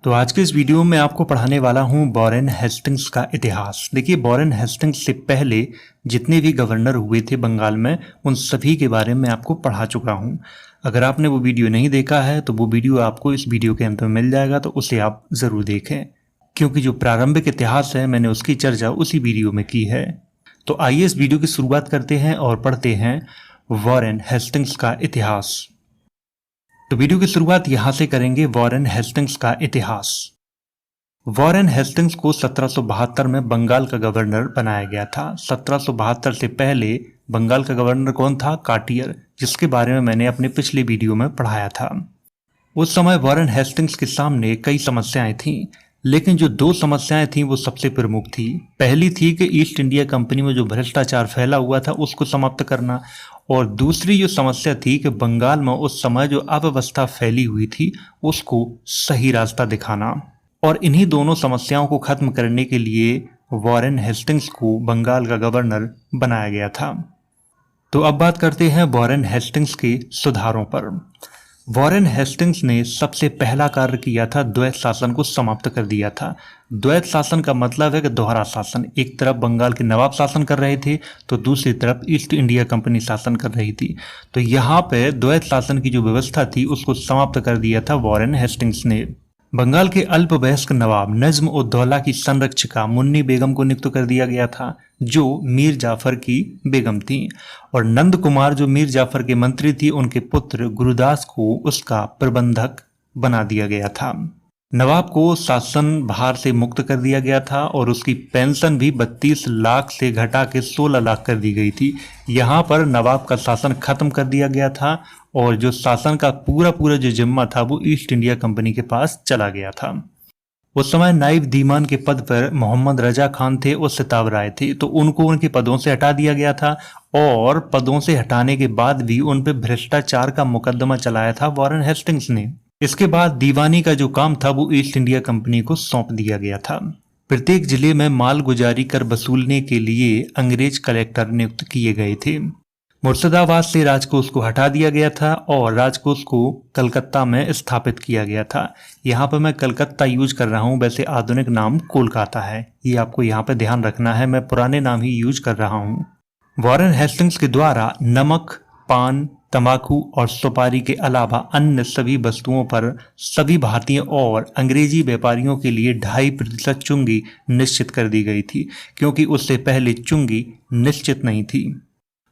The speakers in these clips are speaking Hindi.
तो आज के इस वीडियो में आपको पढ़ाने वाला हूं वॉरेन हेस्टिंग्स का इतिहास। देखिए, वॉरेन हेस्टिंग्स से पहले जितने भी गवर्नर हुए थे बंगाल में, उन सभी के बारे में आपको पढ़ा चुका हूं। अगर आपने वो वीडियो नहीं देखा है तो वो वीडियो आपको इस वीडियो के अंत में मिल जाएगा, तो उसे आप ज़रूर देखें, क्योंकि जो प्रारंभिक इतिहास है मैंने उसकी चर्चा उसी वीडियो में की है। तो आइए इस वीडियो की शुरुआत करते हैं और पढ़ते हैं वॉरेन हेस्टिंग्स का इतिहास। तो वीडियो की शुरुआत यहां से करेंगे, वॉरेन हेस्टिंग्स का इतिहास। वॉरेन हेस्टिंग्स को 1772 में बंगाल का गवर्नर बनाया गया था। 1772 से पहले बंगाल का गवर्नर कौन था? कार्टियर, जिसके बारे में मैंने अपने पिछले वीडियो में पढ़ाया था। उस समय वॉरेन हेस्टिंग्स के सामने कई समस्याएं थीं, लेकिन जो दो समस्याएं थीं वो सबसे प्रमुख थी। पहली थी कि ईस्ट इंडिया कंपनी में जो भ्रष्टाचार फैला हुआ था उसको समाप्त करना, और दूसरी जो समस्या थी कि बंगाल में उस समय जो अव्यवस्था फैली हुई थी उसको सही रास्ता दिखाना। और इन्हीं दोनों समस्याओं को खत्म करने के लिए वॉरेन हेस्टिंग्स को बंगाल का गवर्नर बनाया गया था। तो अब बात करते हैं वॉरेन हेस्टिंग्स के सुधारों पर। वॉरेन हेस्टिंग्स ने सबसे पहला कार्य किया था, द्वैत शासन को समाप्त कर दिया था। द्वैत शासन का मतलब है कि दोहरा शासन। एक तरफ बंगाल के नवाब शासन कर रहे थे तो दूसरी तरफ ईस्ट इंडिया कंपनी शासन कर रही थी। तो यहाँ पे द्वैत शासन की जो व्यवस्था थी उसको समाप्त कर दिया था वॉरेन हेस्टिंग्स ने। बंगाल के अल्पवयस्क नवाब नज्म उद दौला की संरक्षिका मुन्नी बेगम को नियुक्त कर दिया गया था, जो मीर जाफर की बेगम थी। और नंद कुमार, जो मीर जाफर के मंत्री थी, उनके पुत्र गुरुदास को उसका प्रबंधक बना दिया गया था। नवाब को शासन भार से मुक्त कर दिया गया था और उसकी पेंशन भी 32 लाख से घटा के 16 लाख कर दी गई थी। यहाँ पर नवाब का शासन खत्म कर दिया गया था और जो शासन का पूरा जो जिम्मा था वो ईस्ट इंडिया कंपनी के पास चला गया था। उस समय नाइब दीवान के पद पर मोहम्मद रजा खान थे और सिताब राय थे, तो उनको उनके पदों से हटा दिया गया था। और पदों से हटाने के बाद भी उन पर भ्रष्टाचार का मुकदमा चलाया था वॉरेन हेस्टिंग्स ने। इसके बाद दीवानी का जो काम था वो ईस्ट इंडिया कंपनी को सौंप दिया गया था। प्रत्येक जिले में माल गुजारी कर वसूलने के लिए अंग्रेज कलेक्टर नियुक्त किए गए थे। मुर्शिदाबाद से राजकोष को हटा दिया गया था और राजकोष को कलकत्ता में स्थापित किया गया था। यहाँ पर मैं कलकत्ता यूज कर रहा हूँ, वैसे आधुनिक नाम कोलकाता है, ये आपको यहाँ पे ध्यान रखना है। मैं पुराने नाम ही यूज कर रहा हूँ। वॉरेन हेस्टिंग्स के द्वारा नमक, पान, तंबाकू और सुपारी के अलावा अन्य सभी वस्तुओं पर सभी भारतीय और अंग्रेजी व्यापारियों के लिए 2.5% चुंगी निश्चित कर दी गई थी, क्योंकि उससे पहले चुंगी निश्चित नहीं थी।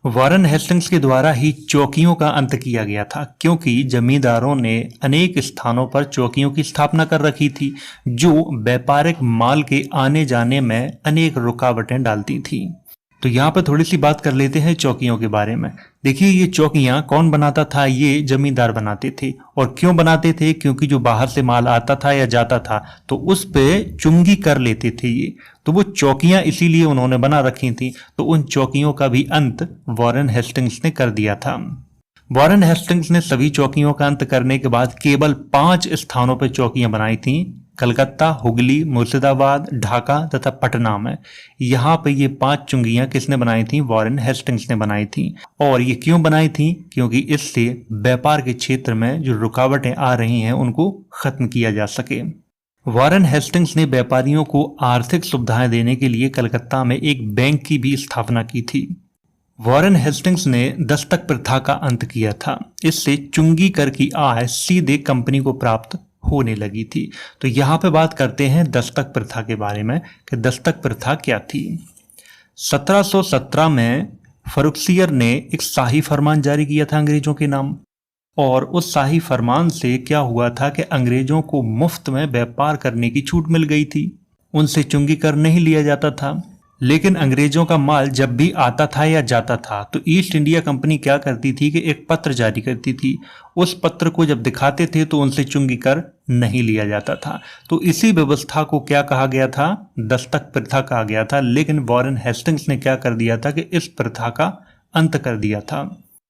वॉरेन हेस्टिंग्स के द्वारा ही चौकियों का अंत किया गया था, क्योंकि जमींदारों ने अनेक स्थानों पर चौकियों की स्थापना कर रखी थी, जो व्यापारिक माल के आने जाने में अनेक रुकावटें डालती थी। तो यहाँ पर थोड़ी सी बात कर लेते हैं चौकियों के बारे में। देखिए, ये चौकियाँ कौन बनाता था? ये जमींदार बनाते थे। और क्यों बनाते थे? क्योंकि जो बाहर से माल आता था या जाता था तो उस पे चुंगी कर लेते थे ये, तो वो चौकियाँ इसीलिए उन्होंने बना रखी थी। तो उन चौकियों का भी अंत वॉरेन हेस्टिंग्स ने कर दिया था। वॉरेन हेस्टिंग्स ने सभी चौकियों का अंत करने के बाद केवल 5 स्थानों पर चौकियां बनाई थीं, कलकत्ता, हुगली, मुर्शिदाबाद, ढाका तथा पटना में। यहाँ पे ये 5 चुंगियां किसने बनाई थी? वॉरेन हेस्टिंग्स ने बनाई थी। और ये क्यों बनाई थी? क्योंकि इससे व्यापार के क्षेत्र में जो रुकावटें आ रही हैं उनको खत्म किया जा सके। वॉरेन हेस्टिंग्स ने व्यापारियों को आर्थिक सुविधाएं देने के लिए कलकत्ता में एक बैंक की भी स्थापना की थी। वॉरेन हेस्टिंग्स ने दस्तक प्रथा का अंत किया था। इससे चुंगी कर की आय सीधे कंपनी को प्राप्त होने लगी थी। तो यहाँ पे बात करते हैं दस्तक प्रथा के बारे में कि दस्तक प्रथा क्या थी। 1717 में फर्रुखसियर ने एक शाही फरमान जारी किया था अंग्रेजों के नाम, और उस शाही फरमान से क्या हुआ था कि अंग्रेजों को मुफ्त में व्यापार करने की छूट मिल गई थी। उनसे चुंगी कर नहीं लिया जाता था, लेकिन अंग्रेजों का माल जब भी आता था या जाता था तो ईस्ट इंडिया कंपनी क्या करती थी कि एक पत्र जारी करती थी। उस पत्र को जब दिखाते थे तो उनसे चुंगी कर नहीं लिया जाता था। तो इसी व्यवस्था को क्या कहा गया था? दस्तक प्रथा कहा गया था। लेकिन वॉरेन हेस्टिंग्स ने क्या कर दिया था कि इस प्रथा का अंत कर दिया था,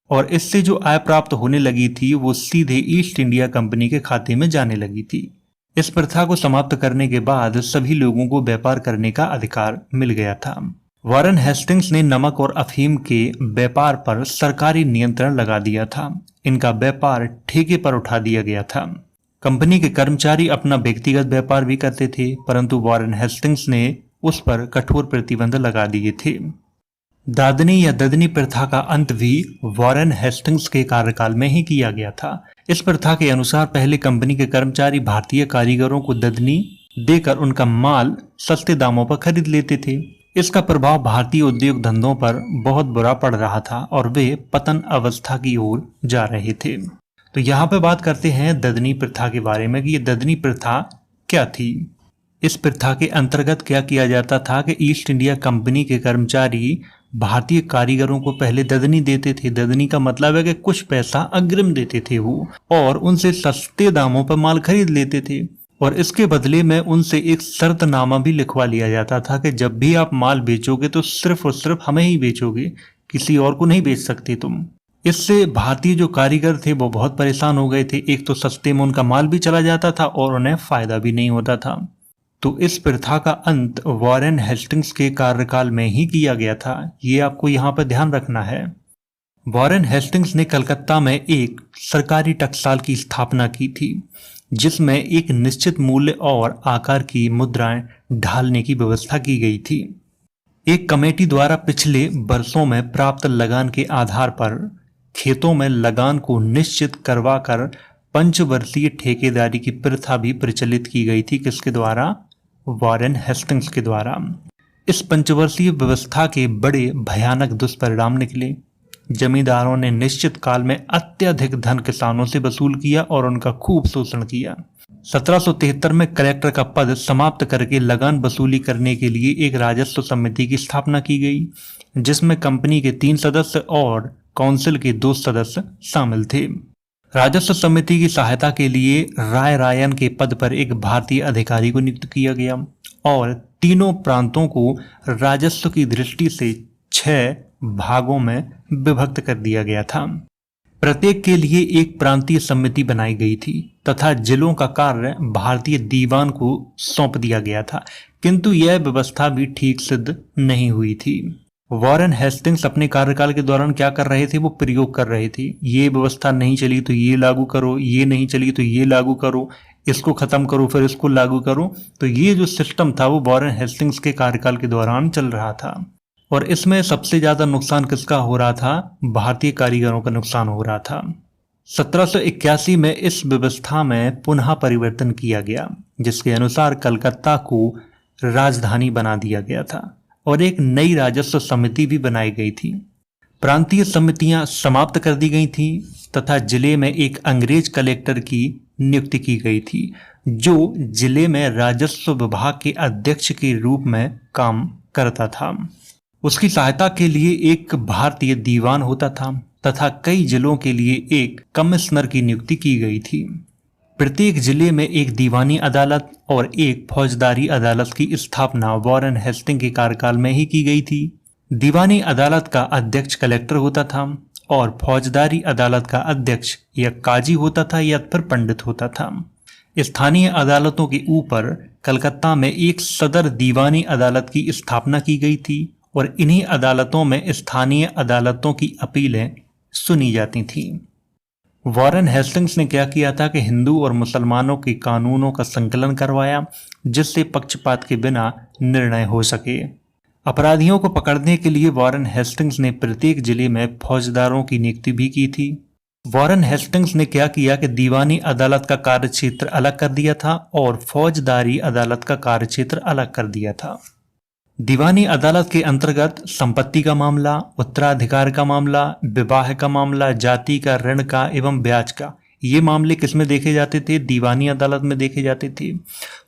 और इससे जो आय प्राप्त होने लगी थी वो सीधे ईस्ट इंडिया कंपनी के खाते में जाने लगी थी। इस प्रथा को समाप्त करने के बाद सभी लोगों को व्यापार करने का अधिकार मिल गया था। वॉरेन हेस्टिंग्स ने नमक और अफीम के व्यापार पर सरकारी नियंत्रण लगा दिया था। इनका व्यापार ठेके पर उठा दिया गया था। कंपनी के कर्मचारी अपना व्यक्तिगत व्यापार भी करते थे, परंतु वॉरेन हेस्टिंग्स ने उस पर कठोर प्रतिबंध लगा दिए थे। दादनी या ददनी प्रथा का अंत भी वॉरेन हेस्टिंग्स के कार्यकाल में ही किया गया था। इस प्रथा के अनुसार पहले कंपनी के कर्मचारी भारतीय कारीगरों को ददनी देकर उनका माल सस्ते दामों पर खरीद लेते थे। इसका प्रभाव भारतीय उद्योग धंधों पर बहुत बुरा पड़ रहा था और वे पतन अवस्था की ओर जा रहे थे। तो यहाँ पे बात करते हैं ददनी प्रथा के बारे में कि ये ददनी प्रथा क्या थी। इस प्रथा के अंतर्गत क्या किया जाता था कि ईस्ट इंडिया कंपनी के कर्मचारी भारतीय कारीगरों को पहले ददनी देते थे। ददनी का मतलब है कि कुछ पैसा अग्रिम देते थे वो, और उनसे सस्ते दामों पर माल खरीद लेते थे। और इसके बदले में उनसे एक शर्तनामा भी लिखवा लिया जाता था कि जब भी आप माल बेचोगे तो सिर्फ और सिर्फ हमें ही बेचोगे, किसी और को नहीं बेच सकते तुम। इससे भारतीय जो कारीगर थे वो बहुत परेशान हो गए थे। एक तो सस्ते में उनका माल भी चला जाता था और उन्हें फायदा भी नहीं होता था। तो इस प्रथा का अंत वॉरेन हेस्टिंग्स के कार्यकाल में ही किया गया था, ये आपको यहाँ पर ध्यान रखना है। वॉरेन हेस्टिंग्स ने कलकत्ता में एक सरकारी टकसाल की स्थापना की थी, जिसमें एक निश्चित मूल्य और आकार की मुद्राएं ढालने की व्यवस्था की गई थी। एक कमेटी द्वारा पिछले वर्षों में प्राप्त लगान के आधार पर खेतों में लगान को निश्चित करवाकर पंचवर्षीय ठेकेदारी की प्रथा भी प्रचलित की गई थी। किसके द्वारा? वॉरेन हेस्टिंग्स के द्वारा। इस पंचवर्षीय व्यवस्था के बड़े भयानक दुष्परिणाम निकले। जमींदारों ने निश्चित काल में अत्यधिक धन किसानों से वसूल किया और उनका खूब शोषण किया। 1773 में कलेक्टर का पद समाप्त करके लगान वसूली करने के लिए एक राजस्व समिति की स्थापना की गई, जिसमें कंपनी के 3 सदस्य और काउंसिल के 2 सदस्य शामिल थे। राजस्व समिति की सहायता के लिए राय रायन के पद पर एक भारतीय अधिकारी को नियुक्त किया गया और तीनों प्रांतों को राजस्व की दृष्टि से 6 भागों में विभक्त कर दिया गया था। प्रत्येक के लिए एक प्रांतीय समिति बनाई गई थी तथा जिलों का कार्य भारतीय दीवान को सौंप दिया गया था, किंतु यह व्यवस्था भी ठीक सिद्ध नहीं हुई थी। वॉरेन हेस्टिंग्स अपने कार्यकाल के दौरान क्या कर रहे थे? वो प्रयोग कर रहे थे। ये व्यवस्था नहीं चली तो ये लागू करो, ये नहीं चली तो ये लागू करो, इसको खत्म करो फिर इसको लागू करो। तो ये जो सिस्टम था वो वॉरेन हेस्टिंग्स के कार्यकाल के दौरान चल रहा था और इसमें सबसे ज्यादा नुकसान किसका हो रहा था? भारतीय कारीगरों का नुकसान हो रहा था। 1781 में इस व्यवस्था में पुनः परिवर्तन किया गया, जिसके अनुसार कलकत्ता को राजधानी बना दिया गया था और एक नई राजस्व समिति भी बनाई गई थी। प्रांतीय समितियां समाप्त कर दी गई थीं तथा जिले में एक अंग्रेज कलेक्टर की नियुक्ति की गई थी, जो जिले में राजस्व विभाग के अध्यक्ष के रूप में काम करता था। उसकी सहायता के लिए एक भारतीय दीवान होता था तथा कई जिलों के लिए एक कमिश्नर की नियुक्ति की गई थी। प्रत्येक जिले में एक दीवानी अदालत और एक फौजदारी अदालत की स्थापना वॉरेन हेस्टिंग के कार्यकाल में ही की गई थी। दीवानी अदालत का अध्यक्ष कलेक्टर होता था और फौजदारी अदालत का अध्यक्ष या काजी होता था या फिर पंडित होता था। स्थानीय अदालतों के ऊपर कलकत्ता में एक सदर दीवानी अदालत की स्थापना की गई थी और इन्हीं अदालतों में स्थानीय अदालतों की अपीलें सुनी जाती थीं। वॉरेन हेस्टिंग्स ने क्या किया था कि हिंदू और मुसलमानों के कानूनों का संकलन करवाया, जिससे पक्षपात के बिना निर्णय हो सके। अपराधियों को पकड़ने के लिए वॉरेन हेस्टिंग्स ने प्रत्येक जिले में फौजदारों की नियुक्ति भी की थी। वॉरेन हेस्टिंग्स ने क्या किया कि दीवानी अदालत का कार्यक्षेत्र अलग कर दिया था और फौजदारी अदालत का कार्यक्षेत्र अलग कर दिया था। दीवानी अदालत के अंतर्गत संपत्ति का मामला, उत्तराधिकार का मामला, विवाह का मामला, जाति का, ऋण का एवं ब्याज का, ये मामले किसमें देखे जाते थे? दीवानी अदालत में देखे जाते थे।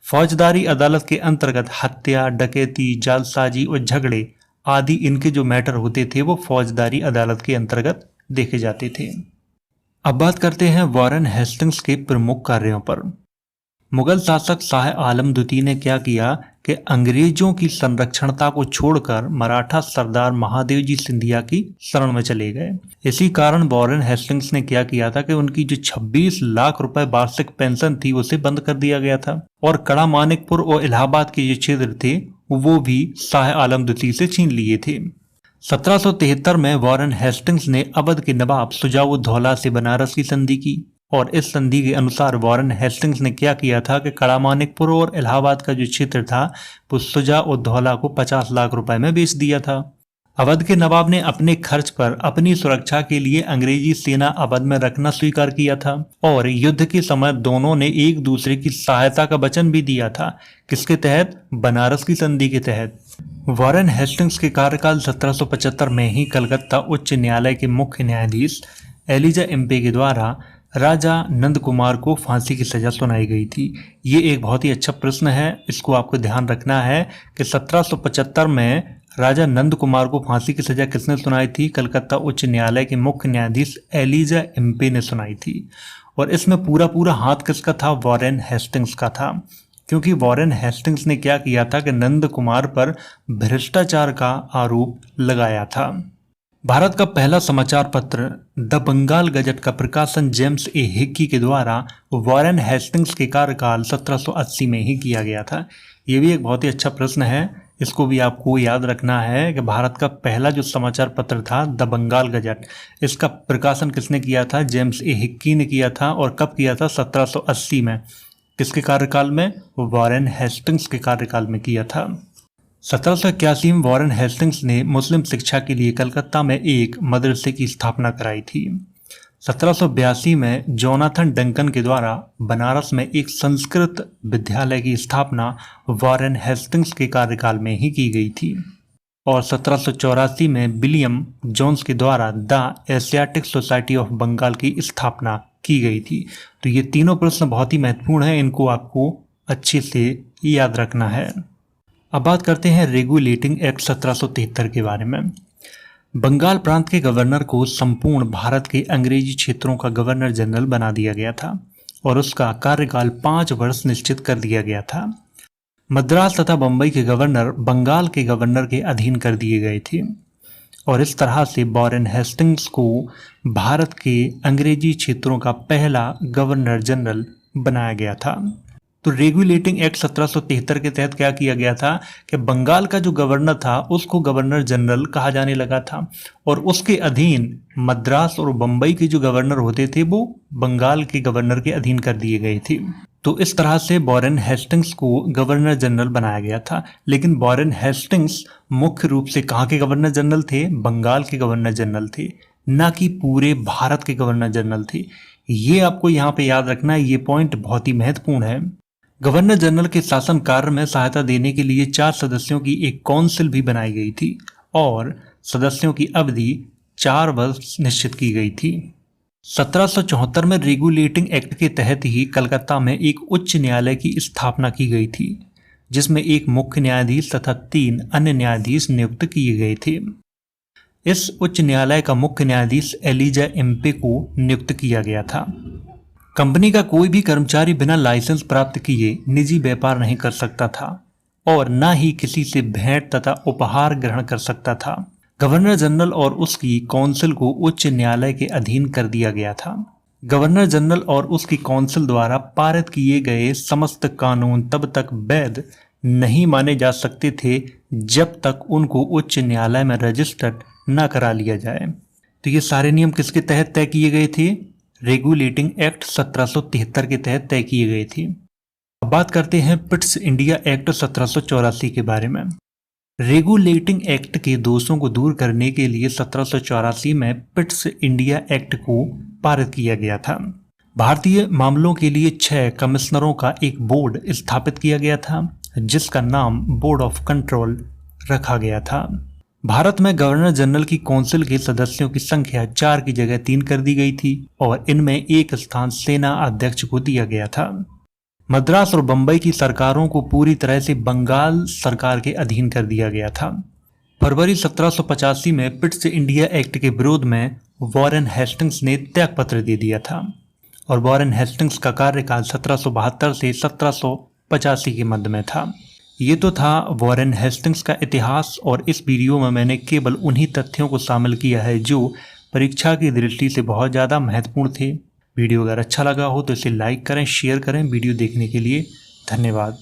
फौजदारी अदालत के अंतर्गत हत्या, डकैती, जालसाजी और झगड़े आदि इनके जो मैटर होते थे वो फौजदारी अदालत के अंतर्गत देखे जाते थे। अब बात करते हैं वॉरेन हेस्टिंग्स के प्रमुख कार्यों पर। मुगल शासक शाह आलम द्वितीय ने क्या किया कि अंग्रेजों की संरक्षणता को छोड़कर मराठा सरदार महादेव जी सिंधिया की शरण में चले गए। इसी कारण वॉरेन हेस्टिंग्स ने क्या किया था कि उनकी जो 26 लाख रुपए वार्षिक पेंशन थी उसे बंद कर दिया गया था और कड़ा मानिकपुर और इलाहाबाद के जो क्षेत्र थे वो भी शाह आलम द्वितीय से छीन लिए थे। 1773 में वॉरेन हेस्टिंग्स ने अवध के नवाब सुजाउद्दौला से बनारस की संधि की। और इस संधि के अनुसार वॉरेन हेस्टिंग्स ने क्या किया था कि कड़ामानिकपुर और इलाहाबाद का जो क्षेत्र था वो शुजा उद दौला को 50 लाख रुपए में बेच दिया था। अवध के नवाब ने अपने खर्च पर अपनी सुरक्षा के लिए अंग्रेजी सेना अवध में रखना स्वीकार किया था और युद्ध के समय दोनों ने एक दूसरे की सहायता का वचन भी दिया था। किसके तहत? बनारस की संधि के तहत। वॉरेन हेस्टिंग्स के कार्यकाल 1775 में ही कलकत्ता उच्च न्यायालय के मुख्य न्यायाधीश एलिजा एम्पे के द्वारा राजा नंद कुमार को फांसी की सजा सुनाई गई थी। ये एक बहुत ही अच्छा प्रश्न है, इसको आपको ध्यान रखना है कि 1775 में राजा नंद कुमार को फांसी की सजा किसने सुनाई थी? कलकत्ता उच्च न्यायालय के मुख्य न्यायाधीश एलिजा एम्पे ने सुनाई थी। और इसमें पूरा हाथ किसका था? वॉरेन हेस्टिंग्स का था, क्योंकि वॉरेन हेस्टिंग्स ने क्या किया था कि नंद कुमार पर भ्रष्टाचार का आरोप लगाया था। भारत का पहला समाचार पत्र द बंगाल गजट का प्रकाशन जेम्स ए हिक्की के द्वारा वॉरेन हेस्टिंग्स के कार्यकाल 1780 में ही किया गया था। ये भी एक बहुत ही अच्छा प्रश्न है, इसको भी आपको याद रखना है कि भारत का पहला जो समाचार पत्र था द बंगाल गजट, इसका प्रकाशन किसने किया था? जेम्स ए हिक्की ने किया था। और कब किया था? 1780 में। किसके कार्यकाल में? वॉरेन हेस्टिंग्स के कार्यकाल में किया था। 1781 में वॉरेन हेस्टिंग्स ने मुस्लिम शिक्षा के लिए कलकत्ता में एक मदरसे की स्थापना कराई थी। 1782 में जोनाथन डंकन के द्वारा बनारस में एक संस्कृत विद्यालय की स्थापना वॉरेन हेस्टिंग्स के कार्यकाल में ही की गई थी। और 1784 में विलियम जोन्स के द्वारा the Asiatic Society of Bengal की स्थापना की गई थी। तो ये तीनों प्रश्न बहुत ही महत्वपूर्ण हैं, इनको आपको अच्छे से याद रखना है। अब बात करते हैं रेगुलेटिंग एक्ट 1773 के बारे में। बंगाल प्रांत के गवर्नर को संपूर्ण भारत के अंग्रेजी क्षेत्रों का गवर्नर जनरल बना दिया गया था और उसका कार्यकाल 5 वर्ष निश्चित कर दिया गया था। मद्रास तथा बंबई के गवर्नर बंगाल के गवर्नर के अधीन कर दिए गए थे और इस तरह से वॉरेन हेस्टिंग्स को भारत के अंग्रेजी क्षेत्रों का पहला गवर्नर जनरल बनाया गया था। तो रेगुलेटिंग एक्ट 1773 के तहत क्या किया गया था कि बंगाल का जो गवर्नर था उसको गवर्नर जनरल कहा जाने लगा था और उसके अधीन मद्रास और बंबई के जो गवर्नर होते थे वो बंगाल के गवर्नर के अधीन कर दिए गए थे। तो इस तरह से वॉरेन हेस्टिंग्स को गवर्नर जनरल बनाया गया था। लेकिन वॉरेन हेस्टिंग्स मुख्य रूप से कहाँ के गवर्नर जनरल थे? बंगाल के गवर्नर जनरल थे, ना कि पूरे भारत के गवर्नर जनरल थे। ये आपको यहाँ पे याद रखना है, ये पॉइंट बहुत ही महत्वपूर्ण है। गवर्नर जनरल के शासन कार्य में सहायता देने के लिए 4 सदस्यों की एक काउंसिल भी बनाई गई थी और सदस्यों की अवधि 4 वर्ष निश्चित की गई थी। 1774 में रेगुलेटिंग एक्ट के तहत ही कलकत्ता में एक उच्च न्यायालय की स्थापना की गई थी, जिसमें एक मुख्य न्यायाधीश तथा 3 अन्य न्यायाधीश नियुक्त किए गए थे। इस उच्च न्यायालय का मुख्य न्यायाधीश एलिजा एम्पे को नियुक्त किया गया था। कंपनी का कोई भी कर्मचारी बिना लाइसेंस प्राप्त किए निजी व्यापार नहीं कर सकता था और न ही किसी से भेंट तथा उपहार ग्रहण कर सकता था। गवर्नर जनरल और उसकी काउंसिल को उच्च न्यायालय के अधीन कर दिया गया था। गवर्नर जनरल और उसकी काउंसिल द्वारा पारित किए गए समस्त कानून तब तक वैध नहीं माने जा सकते थे जब तक उनको उच्च न्यायालय में रजिस्टर्ड न करा लिया जाए। तो ये सारे नियम किसके तहत तय किए गए थे? रेगुलेटिंग एक्ट 1773 के तहत तय किए गए थे। अब बात करते हैं पिट्स इंडिया एक्ट 1784 के बारे में। रेगुलेटिंग एक्ट के दोषों को दूर करने के लिए 1784 में पिट्स इंडिया एक्ट को पारित किया गया था। भारतीय मामलों के लिए 6 कमिश्नरों का एक बोर्ड स्थापित किया गया था, जिसका नाम बोर्ड ऑफ कंट्रोल रखा गया था। भारत में गवर्नर जनरल की काउंसिल के सदस्यों की संख्या 4 की जगह 3 कर दी गई थी और इनमें एक स्थान सेना अध्यक्ष को दिया गया था। मद्रास और बंबई की सरकारों को पूरी तरह से बंगाल सरकार के अधीन कर दिया गया था। फरवरी 1785 में पिट्स इंडिया एक्ट के विरोध में वॉरेन हेस्टिंग्स ने त्यागपत्र दे दिया था और वॉरेन हेस्टिंग्स का कार्यकाल 1772 से 1785 के मध्य में था। ये तो था वॉरेन हेस्टिंग्स का इतिहास और इस वीडियो में मैंने केवल उन्हीं तथ्यों को शामिल किया है जो परीक्षा की दृष्टि से बहुत ज़्यादा महत्वपूर्ण थे। वीडियो अगर अच्छा लगा हो तो इसे लाइक करें, शेयर करें। वीडियो देखने के लिए धन्यवाद।